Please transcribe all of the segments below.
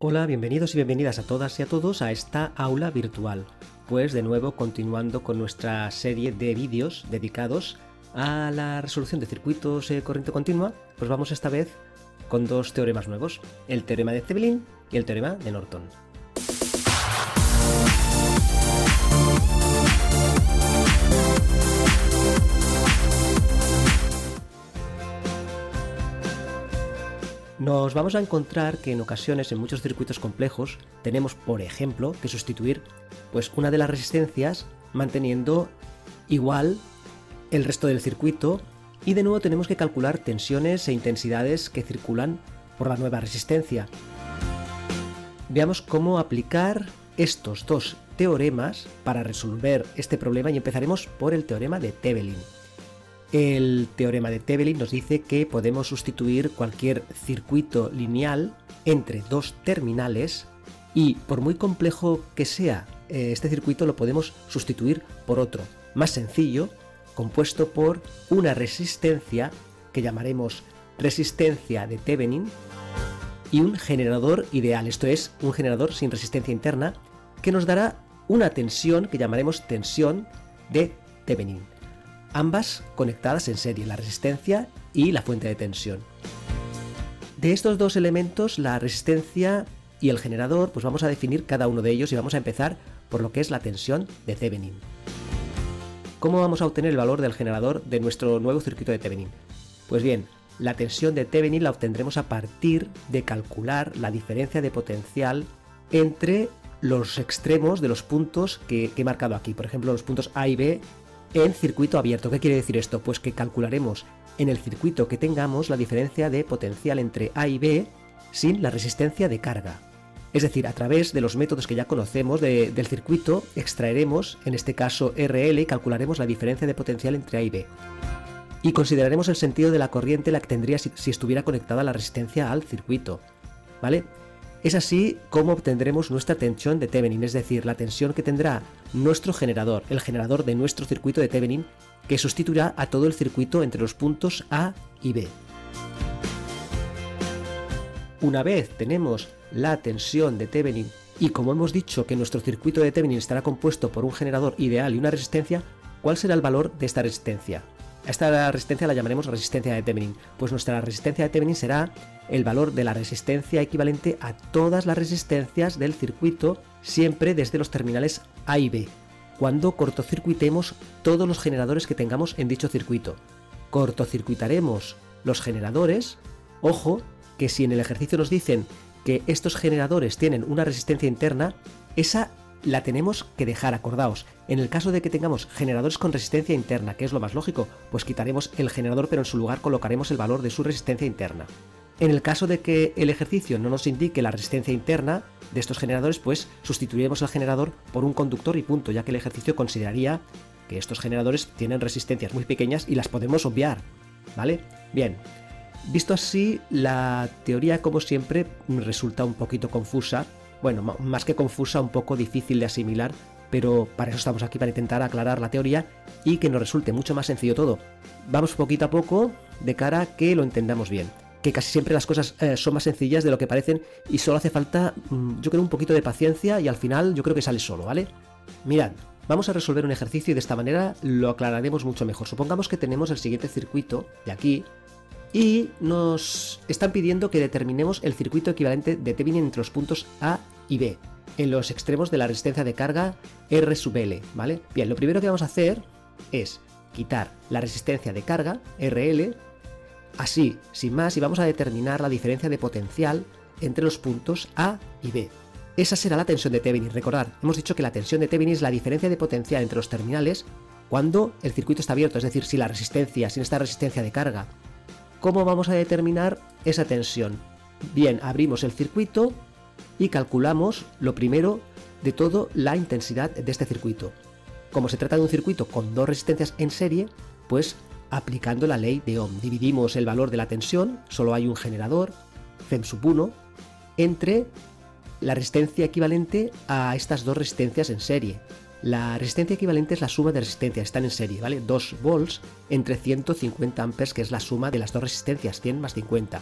Hola, bienvenidos y bienvenidas a todas y a todos a esta aula virtual. Pues de nuevo continuando con nuestra serie de vídeos dedicados a la resolución de circuitos corriente continua, pues vamos esta vez con dos teoremas nuevos, el teorema de Thevenin y el teorema de Norton. Nos vamos a encontrar que en ocasiones en muchos circuitos complejos tenemos, por ejemplo, que sustituir pues una de las resistencias manteniendo igual el resto del circuito y de nuevo tenemos que calcular tensiones e intensidades que circulan por la nueva resistencia. Veamos cómo aplicar estos dos teoremas para resolver este problema y empezaremos por el teorema de Thevenin. El teorema de Thevenin nos dice que podemos sustituir cualquier circuito lineal entre dos terminales y por muy complejo que sea este circuito lo podemos sustituir por otro más sencillo compuesto por una resistencia que llamaremos resistencia de Thevenin y un generador ideal, esto es un generador sin resistencia interna que nos dará una tensión que llamaremos tensión de Thevenin. Ambas conectadas en serie, la resistencia y la fuente de tensión. De estos dos elementos, la resistencia y el generador, pues vamos a definir cada uno de ellos y vamos a empezar por lo que es la tensión de Thevenin. ¿Cómo vamos a obtener el valor del generador de nuestro nuevo circuito de Thevenin? Pues bien, la tensión de Thevenin la obtendremos a partir de calcular la diferencia de potencial entre los extremos de los puntos que he marcado aquí, por ejemplo los puntos A y B en circuito abierto. ¿Qué quiere decir esto? Pues que calcularemos en el circuito que tengamos la diferencia de potencial entre A y B sin la resistencia de carga. Es decir, a través de los métodos que ya conocemos del circuito extraeremos, en este caso RL, y calcularemos la diferencia de potencial entre A y B. Y consideraremos el sentido de la corriente la que tendría si estuviera conectada la resistencia al circuito. ¿Vale? Es así como obtendremos nuestra tensión de Thevenin, es decir, la tensión que tendrá nuestro generador, el generador de nuestro circuito de Thevenin, que sustituirá a todo el circuito entre los puntos A y B. Una vez tenemos la tensión de Thevenin y como hemos dicho que nuestro circuito de Thevenin estará compuesto por un generador ideal y una resistencia, ¿cuál será el valor de esta resistencia? A esta resistencia la llamaremos resistencia de Thevenin, pues nuestra resistencia de Thevenin será el valor de la resistencia equivalente a todas las resistencias del circuito, siempre desde los terminales A y B, cuando cortocircuitemos todos los generadores que tengamos en dicho circuito. Cortocircuitaremos los generadores, ojo, que si en el ejercicio nos dicen que estos generadores tienen una resistencia interna, esa la tenemos que dejar, acordaos. En el caso de que tengamos generadores con resistencia interna, que es lo más lógico, pues quitaremos el generador pero en su lugar colocaremos el valor de su resistencia interna. En el caso de que el ejercicio no nos indique la resistencia interna de estos generadores, pues sustituiremos el generador por un conductor y punto, ya que el ejercicio consideraría que estos generadores tienen resistencias muy pequeñas y las podemos obviar, ¿vale? Bien, visto así, la teoría como siempre resulta un poquito confusa. Bueno, más que confusa, un poco difícil de asimilar, pero para eso estamos aquí, para intentar aclarar la teoría y que nos resulte mucho más sencillo todo. Vamos poquito a poco de cara a que lo entendamos bien, que casi siempre las cosas son más sencillas de lo que parecen y solo hace falta, yo creo, un poquito de paciencia y al final yo creo que sale solo, ¿vale? Mirad, vamos a resolver un ejercicio y de esta manera lo aclararemos mucho mejor. Supongamos que tenemos el siguiente circuito de aquí y nos están pidiendo que determinemos el circuito equivalente de Thevenin entre los puntos A y B, en los extremos de la resistencia de carga R sub L, ¿vale? Bien, lo primero que vamos a hacer es quitar la resistencia de carga, RL, así, sin más, y vamos a determinar la diferencia de potencial entre los puntos A y B. Esa será la tensión de Thevenin. Recordad, hemos dicho que la tensión de Thevenin es la diferencia de potencial entre los terminales cuando el circuito está abierto, es decir, sin esta resistencia de carga. ¿Cómo vamos a determinar esa tensión? Bien, abrimos el circuito y calculamos lo primero de todo la intensidad de este circuito. Como se trata de un circuito con dos resistencias en serie, pues aplicando la ley de Ohm, dividimos el valor de la tensión, solo hay un generador, Fem sub 1, entre la resistencia equivalente a estas dos resistencias en serie. La resistencia equivalente es la suma de resistencias, están en serie, ¿vale? 2 volts entre 150 amperes, que es la suma de las dos resistencias, 100 más 50.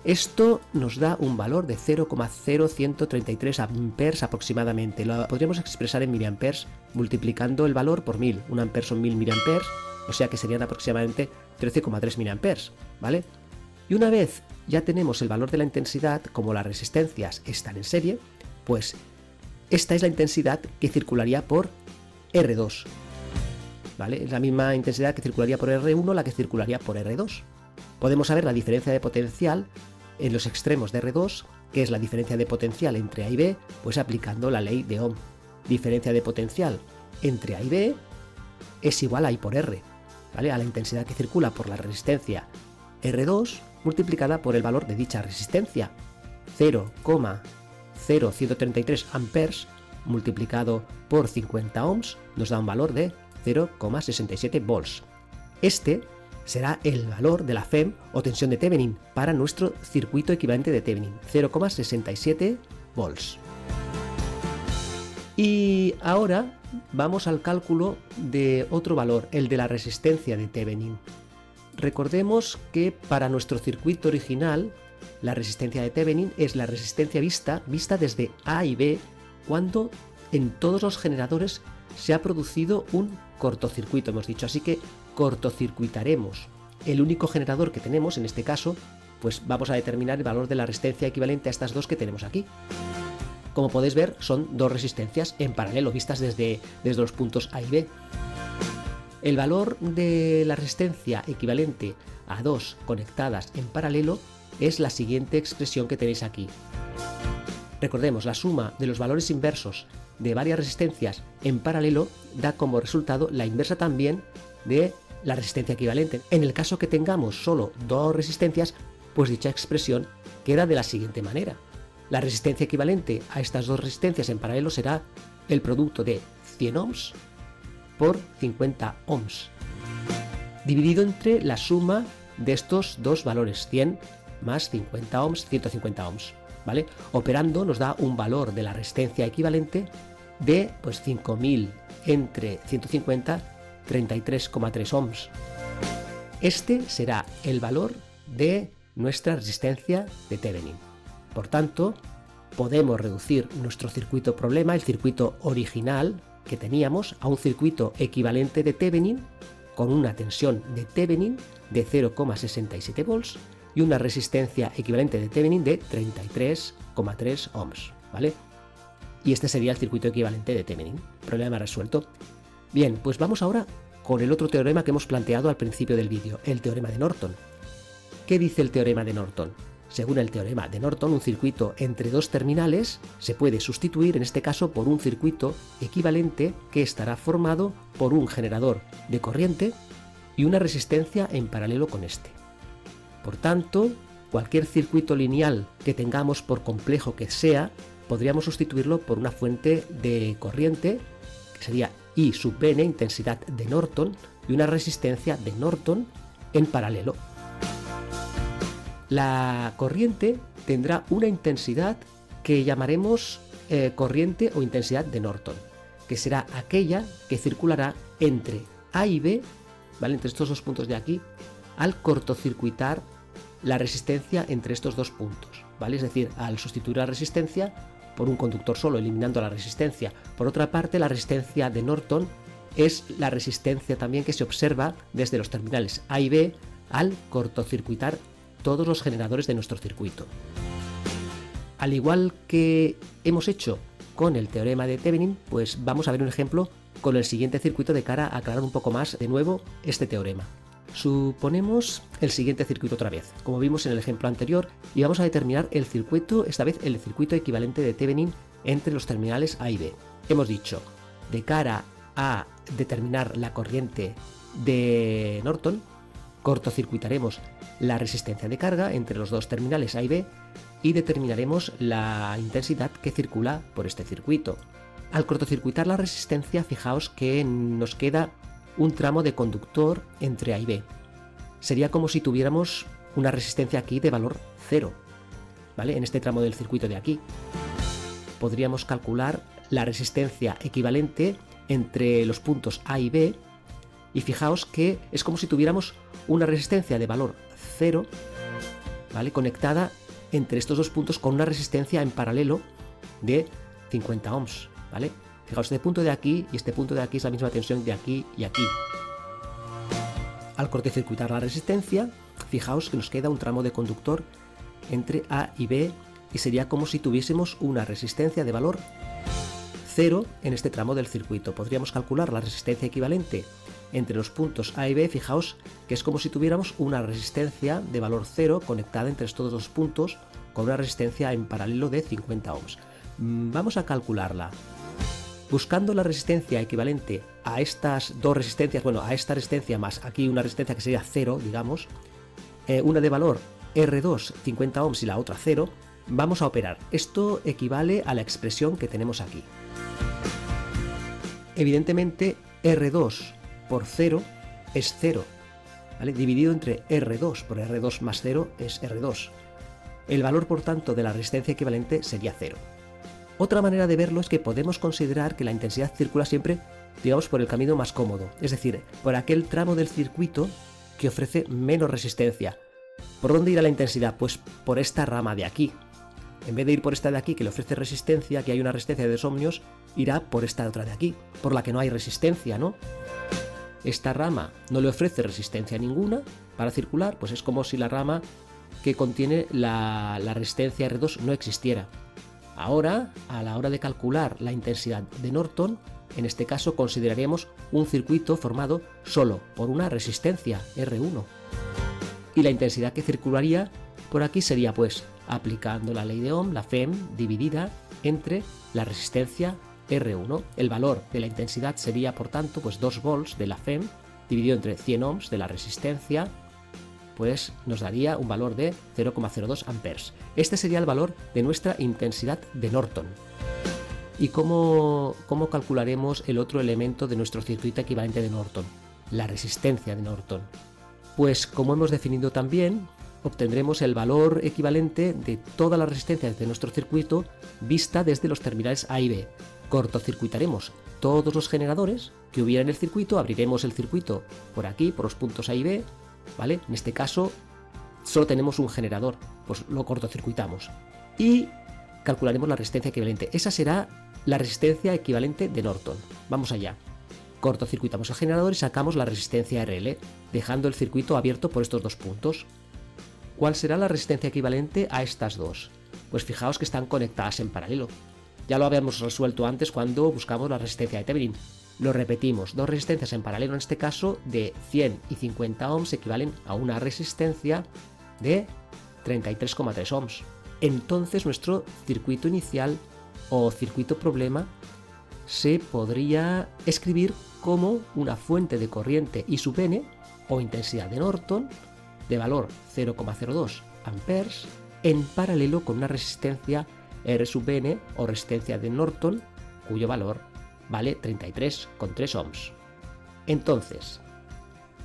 Esto nos da un valor de 0,0133 amperes aproximadamente. Lo podríamos expresar en miliamperes multiplicando el valor por 1000. Un ampere son 1000 miliamperes, o sea que serían aproximadamente 13,3 miliamperes, ¿vale? Y una vez ya tenemos el valor de la intensidad, como las resistencias están en serie, pues esta es la intensidad que circularía por R2, ¿vale? Es la misma intensidad que circularía por R1 la que circularía por R2. Podemos saber la diferencia de potencial en los extremos de R2, que es la diferencia de potencial entre A y B, pues aplicando la ley de Ohm. Diferencia de potencial entre A y B es igual a I por R, ¿vale? A la intensidad que circula por la resistencia R2 multiplicada por el valor de dicha resistencia, 0,0133 amperes multiplicado por 50 ohms nos da un valor de 0,67 volts. Este será el valor de la FEM o tensión de Thevenin para nuestro circuito equivalente de Thevenin, 0,67 volts. Y ahora vamos al cálculo de otro valor, el de la resistencia de Thevenin. Recordemos que para nuestro circuito original, la resistencia de Thevenin es la resistencia vista desde A y B cuando en todos los generadores se ha producido un cortocircuito, hemos dicho, así que cortocircuitaremos el único generador que tenemos, en este caso, pues vamos a determinar el valor de la resistencia equivalente a estas dos que tenemos aquí. Como podéis ver, son dos resistencias en paralelo, vistas desde los puntos A y B. El valor de la resistencia equivalente a dos conectadas en paralelo es la siguiente expresión que tenéis aquí. Recordemos, la suma de los valores inversos de varias resistencias en paralelo da como resultado la inversa también de la resistencia equivalente. En el caso que tengamos solo dos resistencias, pues dicha expresión queda de la siguiente manera. La resistencia equivalente a estas dos resistencias en paralelo será el producto de 100 ohms por 50 ohms, dividido entre la suma de estos dos valores, 100 más 50 ohms, 150 ohms, ¿vale? Operando nos da un valor de la resistencia equivalente de, pues, 5000 entre 150, 33,3 ohms. Este será el valor de nuestra resistencia de Thevenin. Por tanto, podemos reducir nuestro circuito problema, el circuito original que teníamos, a un circuito equivalente de Thevenin con una tensión de Thevenin de 0,67 volts y una resistencia equivalente de Thevenin de 33,3 ohms, ¿vale? Y este sería el circuito equivalente de Thevenin. Problema resuelto. Bien, pues vamos ahora con el otro teorema que hemos planteado al principio del vídeo, el teorema de Norton. ¿Qué dice el teorema de Norton? Según el teorema de Norton, un circuito entre dos terminales se puede sustituir, en este caso, por un circuito equivalente que estará formado por un generador de corriente y una resistencia en paralelo con este. Por tanto, cualquier circuito lineal que tengamos, por complejo que sea, podríamos sustituirlo por una fuente de corriente, que sería I sub n, intensidad de Norton, y una resistencia de Norton en paralelo. La corriente tendrá una intensidad que llamaremos corriente o intensidad de Norton, que será aquella que circulará entre A y B, ¿vale? Entre estos dos puntos de aquí, al cortocircuitar la resistencia entre estos dos puntos, ¿vale? Es decir, al sustituir la resistencia por un conductor solo, eliminando la resistencia. Por otra parte, la resistencia de Norton es la resistencia también que se observa desde los terminales A y B al cortocircuitar todos los generadores de nuestro circuito. Al igual que hemos hecho con el teorema de Thevenin, pues vamos a ver un ejemplo con el siguiente circuito de cara a aclarar un poco más de nuevo este teorema. Suponemos el siguiente circuito otra vez, como vimos en el ejemplo anterior, y vamos a determinar el circuito, esta vez el circuito equivalente de Thevenin entre los terminales A y B. Hemos dicho, de cara a determinar la corriente de Norton, cortocircuitaremos la resistencia de carga entre los dos terminales A y B y determinaremos la intensidad que circula por este circuito. Al cortocircuitar la resistencia, fijaos que nos queda un tramo de conductor entre A y B. Sería como si tuviéramos una resistencia aquí de valor 0, ¿vale? En este tramo del circuito de aquí. Podríamos calcular la resistencia equivalente entre los puntos A y B y fijaos que es como si tuviéramos una resistencia de valor 0, ¿vale? Conectada entre estos dos puntos con una resistencia en paralelo de 50 ohms, ¿vale? Fijaos, este punto de aquí y este punto de aquí es la misma tensión de aquí y aquí. Al cortocircuitar la resistencia, fijaos que nos queda un tramo de conductor entre A y B y sería como si tuviésemos una resistencia de valor 0 en este tramo del circuito. Podríamos calcular la resistencia equivalente entre los puntos A y B, fijaos que es como si tuviéramos una resistencia de valor 0 conectada entre estos dos puntos con una resistencia en paralelo de 50 ohms. Vamos a calcularla. Buscando la resistencia equivalente a estas dos resistencias, bueno, a esta resistencia más aquí una resistencia que sería 0, digamos, una de valor R2 50 ohms y la otra 0, vamos a operar. Esto equivale a la expresión que tenemos aquí. Evidentemente R2 por 0 es 0, ¿vale? Dividido entre R2 por R2 más 0 es R2. El valor, por tanto, de la resistencia equivalente sería 0. Otra manera de verlo es que podemos considerar que la intensidad circula siempre, digamos, por el camino más cómodo, es decir, por aquel tramo del circuito que ofrece menos resistencia. ¿Por dónde irá la intensidad? Pues por esta rama de aquí. En vez de ir por esta de aquí que le ofrece resistencia, que hay una resistencia de 2 ohmios, irá por esta otra de aquí, por la que no hay resistencia, ¿no? Esta rama no le ofrece resistencia ninguna para circular, pues es como si la rama que contiene la resistencia R2 no existiera. Ahora, a la hora de calcular la intensidad de Norton, en este caso consideraríamos un circuito formado solo por una resistencia R1. Y la intensidad que circularía por aquí sería, pues, aplicando la ley de Ohm, la FEM, dividida entre la resistencia R1. El valor de la intensidad sería, por tanto, pues 2 volts de la FEM dividido entre 100 ohms de la resistencia, pues nos daría un valor de 0,02 amperes. Este sería el valor de nuestra intensidad de Norton. ¿Y cómo calcularemos el otro elemento de nuestro circuito equivalente de Norton? La resistencia de Norton. Pues como hemos definido también, obtendremos el valor equivalente de todas las resistencias de nuestro circuito vista desde los terminales A y B. Cortocircuitaremos todos los generadores que hubiera en el circuito, abriremos el circuito por aquí, por los puntos A y B, ¿vale? En este caso solo tenemos un generador, pues lo cortocircuitamos y calcularemos la resistencia equivalente. Esa será la resistencia equivalente de Norton. Vamos allá. Cortocircuitamos el generador y sacamos la resistencia RL, dejando el circuito abierto por estos dos puntos. ¿Cuál será la resistencia equivalente a estas dos? Pues fijaos que están conectadas en paralelo. Ya lo habíamos resuelto antes cuando buscamos la resistencia de Thevenin. Lo repetimos, dos resistencias en paralelo, en este caso de 100 y 50 ohms equivalen a una resistencia de 33,3 ohms. Entonces nuestro circuito inicial o circuito problema se podría escribir como una fuente de corriente I sub n o intensidad de Norton de valor 0,02 amperes en paralelo con una resistencia R sub n o resistencia de Norton cuyo valor vale 33,3 ohms. Entonces,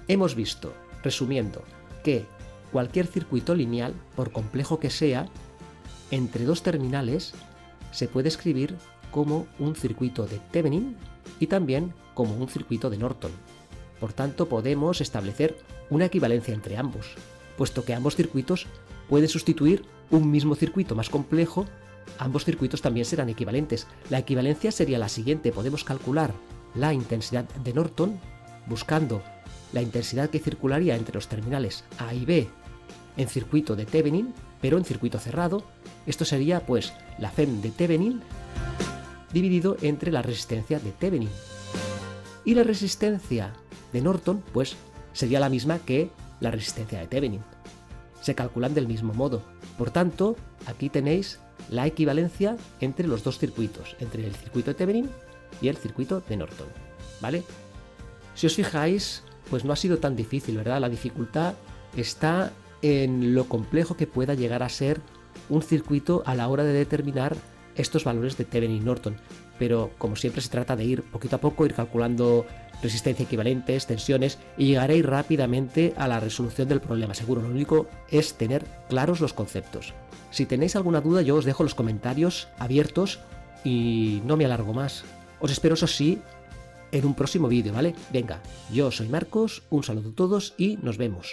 hemos visto, resumiendo, que cualquier circuito lineal, por complejo que sea, entre dos terminales se puede escribir como un circuito de Thevenin y también como un circuito de Norton. Por tanto, podemos establecer una equivalencia entre ambos, puesto que ambos circuitos pueden sustituir un mismo circuito más complejo. Ambos circuitos también serán equivalentes. La equivalencia sería la siguiente: podemos calcular la intensidad de Norton buscando la intensidad que circularía entre los terminales A y B en circuito de Thevenin, pero en circuito cerrado. Esto sería pues la FEM de Thevenin dividido entre la resistencia de Thevenin. Y la resistencia de Norton pues sería la misma que la resistencia de Thevenin. Se calculan del mismo modo. Por tanto, aquí tenéis la equivalencia entre los dos circuitos, entre el circuito de Thevenin y el circuito de Norton, ¿vale? Si os fijáis, pues no ha sido tan difícil, ¿verdad? La dificultad está en lo complejo que pueda llegar a ser un circuito a la hora de determinar estos valores de Thevenin y Norton, pero como siempre se trata de ir poquito a poco, ir calculando resistencia equivalentes, tensiones, y llegaréis rápidamente a la resolución del problema, seguro. Lo único es tener claros los conceptos. Si tenéis alguna duda, yo os dejo los comentarios abiertos y no me alargo más. Os espero, eso sí, en un próximo vídeo, ¿vale? Venga, yo soy Marcos, un saludo a todos y nos vemos.